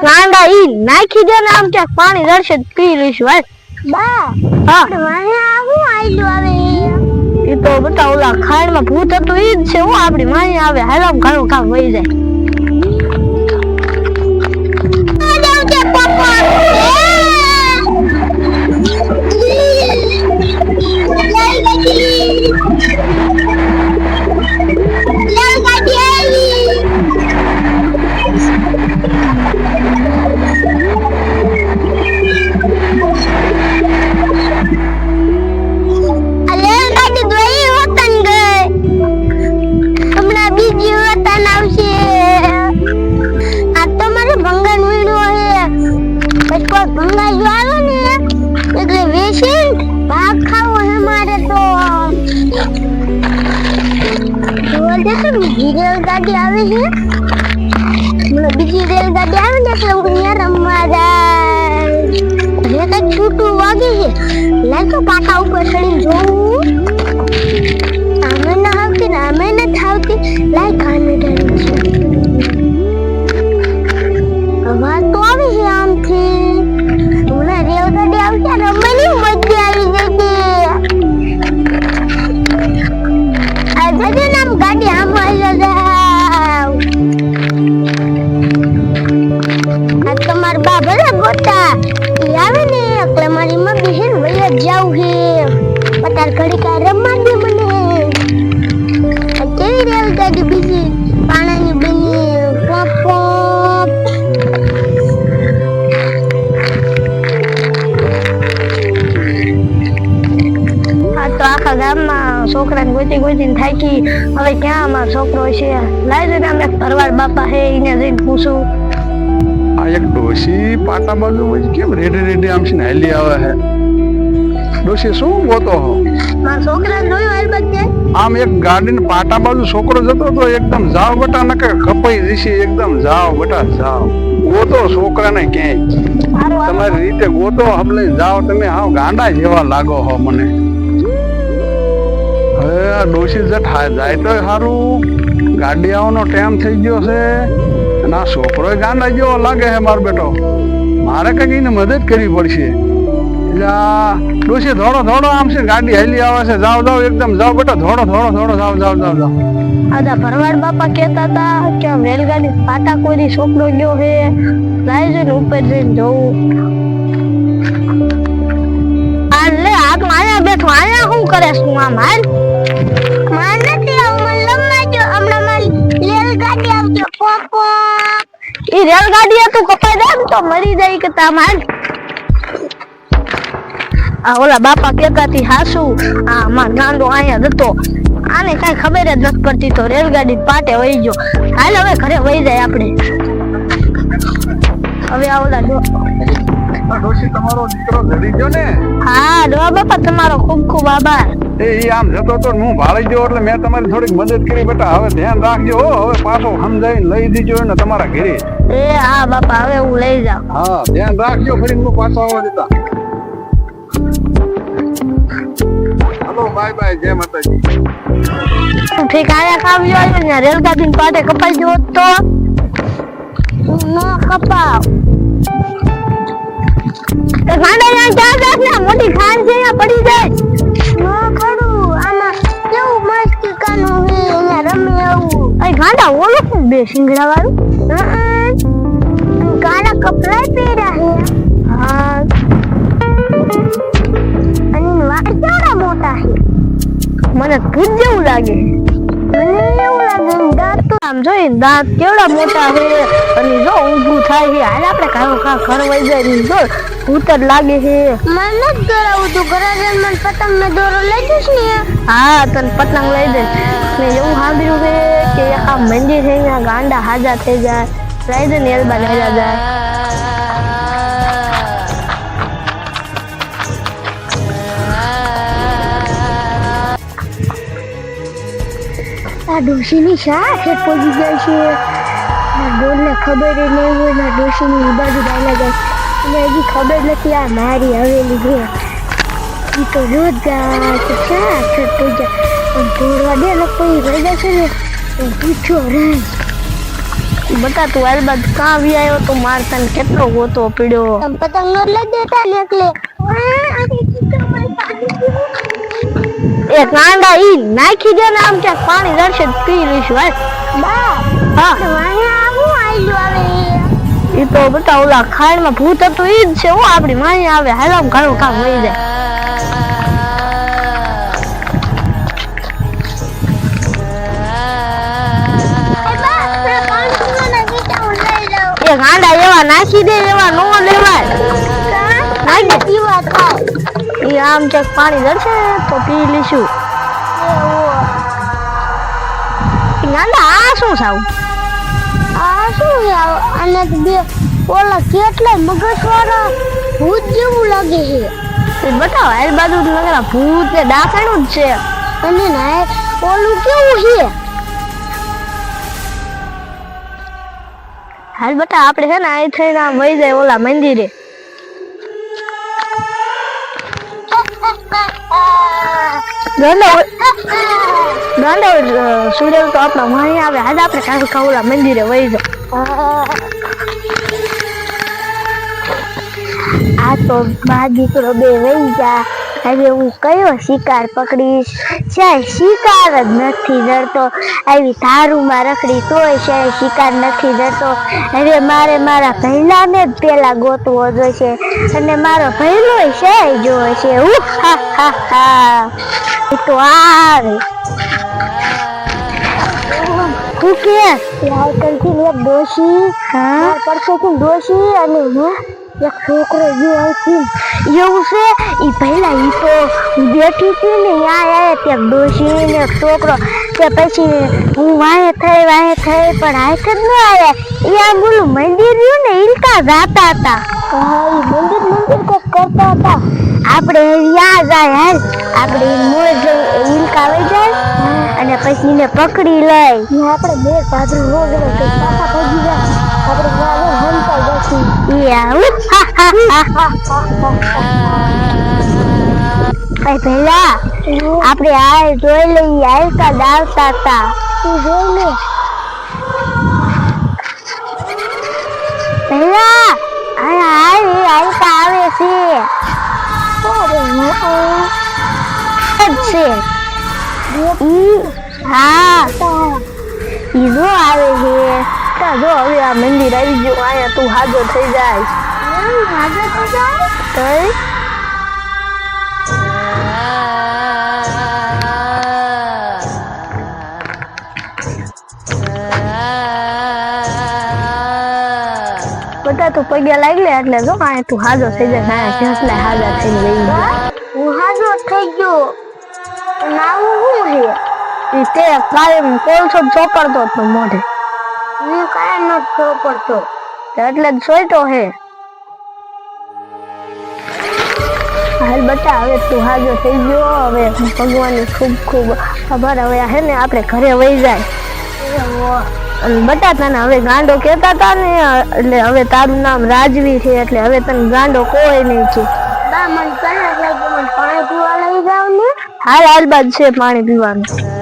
ગાંડા ઈ નાખી દે ને આમ કે પાણી રડશે પી લઈશું હાલ બા હા મને આવું આઈલું આવે ઈ તો બટા ઓલા ખાડમાં ભૂત હતું ઈ જ છે હું આપડી માની આવે હાલ આમ ઘણું કામ વહી જાય રેલગાડી આવે છે બીજી રેલગાડી આવે ને એટલે હું અહીંયા રમવા જાય કઈક છૂટું વાગે છે લાગો પાટા ઉપર ચડીને જોઉં આમે ના આવતી ને આમે નથી આવતી લાઈ કાને ડરે છે અવાજ તો આવે છે આમથી હમણાં રેલગાડી આવશે રમવાની મજા આવી જતી નામ ગાડી આમ આવી જાવ આ તમાર બા ભલે ગોટા ઈ આવે ને એટલે મારી મમ્મી છે ને વઈ જાવ છે પતાર ઘડી કા રમવા દે મને આ કેવી રેલગાડી બીજી પાણાની બની પોપ પોપ આખા ગામમાં છોકરાને ગોતી ગોતીને થાકી હવે ક્યાં અમારો છોકરો છે લાઈ જઈને અમે ભરવાડ બાપા હે એને જઈને પૂછું આ એક ડોશી પાટા બાજુ વળી કેમ રેડે રેડે આમ છે ને હાલી આવે હે ડોશી શું ગોતો હો મારા છોકરાને જોયું હાલબત છે આમ એક ગાડીને પાટા બાજુ છોકરો જતો તો એકદમ જાવ બટા નકે કપાઈ જશે એકદમ જાવ બટા જાવ ગોતો છોકરાને ક્યાંય તમારી રીતે ગોતો હબલે જાવ તમે હાવ ગાંડા જેવા લાગો હો મને હવે આ ડોશી જટ જાય તો સારું ગાડી આવવાનો ટાઈમ થઈ ગયો છે અને આ છોકરો ગાંડા જેવો લાગે છે મારો બેટો મારે કઈક એને મદદ કરવી પડશે એટલે આ ડોશી ધોડો ધોડો આમ છે ગાડી હેલી આવે છે જાવ જાવ એકદમ જાવ બેટા ધોડો ધોડો ધોડો જાવ જાવ જાવ જાવ આદા ભરવાડ બાપા કહેતા હતા કે રેલગાડી પાટા કોઈ છોકરો ગયો હે લાઈ જઈને ઉપર જઈને જોઉં લે આ તો આયા બેઠો આયા શું કરે છું આમ હાલ માર નથી આવું મને લમ્મા જો હમણાં મારી રેલગાડી આવજો પોપો ઈ રેલગાડી તું કપાઈ દે તો મરી જાય કે તામ હાલ આ ઓલા બાપા કહેતાથી હાસુ આ માર ગાંડો આયા જતો આને કઈ ખબર જ નથી પડતી તો રેલગાડી પાટે વહી ગયો હાલ હવે ઘરે વહી જાય આપણે હવે આ ઓલા ડોશી તમારો દીકરો જડી ગયો ને હા ડોહા બાપા તમારો ખૂબ ખૂબ આભાર એ આમ જતો તો હું ભાળી ગયો એટલે મેં તમારી થોડીક મદદ કરી બેટા હવે ધ્યાન રાખજો હવે પાછો સમજાઈને લઈ દીજો ને તમારા ઘરે એ હા બાપા હવે હું લઈ જાઉં હા ધ્યાન રાખજો ફરી હું પાછો આવવા દેતા હાલો બાય બાય જય માતાજી ઠીક આયા કામ જોયો ને રેલગાડી ને પાટે કપાઈ ગયો તો નો કપાવ તો ગાંડા ના ચાર દાસ ને મોટી ખાન છે અહીંયા પડી જાય નો ખડું આમાં કેવું મસ્ત કાનું હે અહીંયા રમે આવું એ ગાંડા ઓલો શું બે સિંગડા વાળું કાળા કપડા પહેર્યા હે હા અને વાળ કેવડા મોટા હે મને ભૂત જેવું લાગે મને એવું લાગે દાંત તો આમ જોઈ દાંત કેવડા મોટા છે અને જો ઊભું થાય છે હાલ આપણે ઘર વહી જાય ને જો ભૂત જ લાગે છે મને નથી કરાવું તું ઘરે મને પતંગ ને દોરો લઈ જઈશ ને હા તને પતંગ લઈ દે મેં એવું સાંભળ્યું છે કે આ મંદિર છે અહીંયા ગાંડા હાજા થઈ જાય લઈ દે ને એલબા લઈ જાય આ ડોશીની શા છે પડી જાય છે બોલને ખબર નહીં હોય ને ડોશીની બાજુ ડાયલા જાય અને હજી ખબર નથી આ મારી હવેલી છે એ તો રોજ ગાય તો શા છે પડી જાય પણ દોડવા દે ને કોઈ રહી જશે ને તો પૂછો રહે બટા તું હાલ બાદ કાં વી આવ્યો તો માર તને કેટલો ગોતો પીડ્યો. તમે પતંગ નો લઈ દેતા ને એટલે એ કાંડા ઈ નાખી દે ને આમ ક્યાંક પાણી દર્શે પી લઈશું હાલ. બા હા અહીંયા આવું આયલું આવે ઈ તો બટા ઓલા ખાણમાં ભૂત હતું ઈ જ છે હો આપડી માહી આવે હાલ આમ ઘણું કામ વહી જાય. એ ગાંડા એવા નાખી દે એવા નો લેવાય. નાખી દે પીવા થાય ઈ આમ ક્યાંક પાણી દર્શે તો પી લઈશું. ઈ ગાંડા આ શું સાવ આ શું યાર આને તો બે ઓલા કેટલા મગજવાળા ભૂત જેવું લાગે છે એ બતાવો આ બાજુ લગેલા ભૂત ને ડાકણું જ છે. અને ના ઓલું કેવું છે હાલ બટા આપણે છે ને આ થઈને આમ વહી જાય ઓલા મંદિરે. ગાંડો સુડેલ તો આપણા માહી આવે હાલ આપણે કાંઈ ઓલા મંદિરે વહી જાય. આ તો બા દીકરો બે વહી જા હવે હું કયો શિકાર પકડીશ ચાલ શિકાર જ નથી જડતો આવી ધારુમાં રખડી તોય છે શિકાર નથી જડતો હવે મારે મારા ભૈલાને જ પેલા ગોતવો જોઈશે અને મારો ભૈલો છે જોઈશે હા હા હા એ તો આવે તું કે લાયકલથી એક ડોશી હા પરસેથી ડોશી અને એક છોકરો જો આથી એવું છે ઈ પહેલા ઈ તો બેઠી હતી ને આયા ત્યાં ડોશી ને એક છોકરો તે પછી હું વાહે થઈ પણ આખ જ ન આયા ઈ આ બોલું મંદિર રહ્યું ને ઈલકા જાતા હતા મંદિર કોક કરતા હતા આપણે યાદ જાય હાલ આપણે મોજ ઈલકા વઈ જાય અને પછી એને પકડી લઈ આપણે બે પાદરું રોજ કે પાછા પડી જાય આપણે ગાલો હંતા જશું પેલા આપણે આ જોઈ લઈએ આયકા દાવતા હતા તું જોઈ લે પેલા આયકા આવે છે હા ઈ જો આવે છે જો હવે આ મંદિર આવી ગયું અહીંયા તું હાજો થઈ જાય કઈ બધા તું પગ્યા લાગલે એટલે જો અહીંયા તું હાજો થઈ જાય ઘેસલા હાજા થઈને લઈ હું હાજો થઈ ગયો નાવું શું છે ઈ તે કાયમ કોલસો ચોપડતો હતો મોઢે હું કાંઈ ન પડતો એટલે જ સોઈટો હે હાલ બટા હવે તું હાજો થઈ ગયો હવે ભગવાનની ખૂબ ખૂબ આભાર હવે હે ને આપણે ઘરે વહી જાય અને બટા તને હવે ગાંડો કહેતા હતા ને એટલે હવે તારું નામ રાજવી છે એટલે હવે તને ગાંડો કોઈ નહીં છે બા મને કયા લાગે મને પાણી પીવા લઈ જાવ ને હાલ બાદ છે પાણી પીવાનું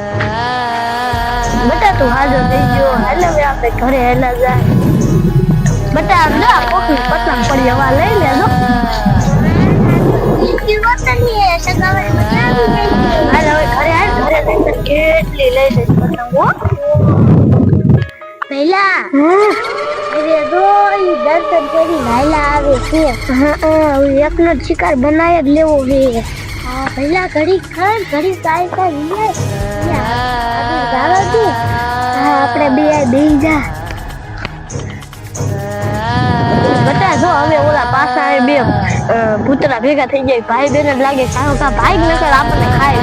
બટા તું હાજો થઈ ગયો હાલ હવે આપણે ઘરે હેલા જાય બટા ના કોકની પતંગ પડી હવા લઈ લેજો હાલ હવે ઘરે ઘરે કેટલી લઈ જઈશ પતંગો પહેલા અરે રોઈ દર્શન કરી નાયલા આવે છે એકનો જ શિકાર બનાવી જ લેવો છે હા પહેલા ઘડી ખાય ઘડી કાય આપણે બે બેહી જા બતા જો હવે ઓલા પાછા બે ભૂતરા ભેગા થઈ જાય ભાઈ બેન જ લાગે કાં ભાઈ નકર આપણને ખાઈ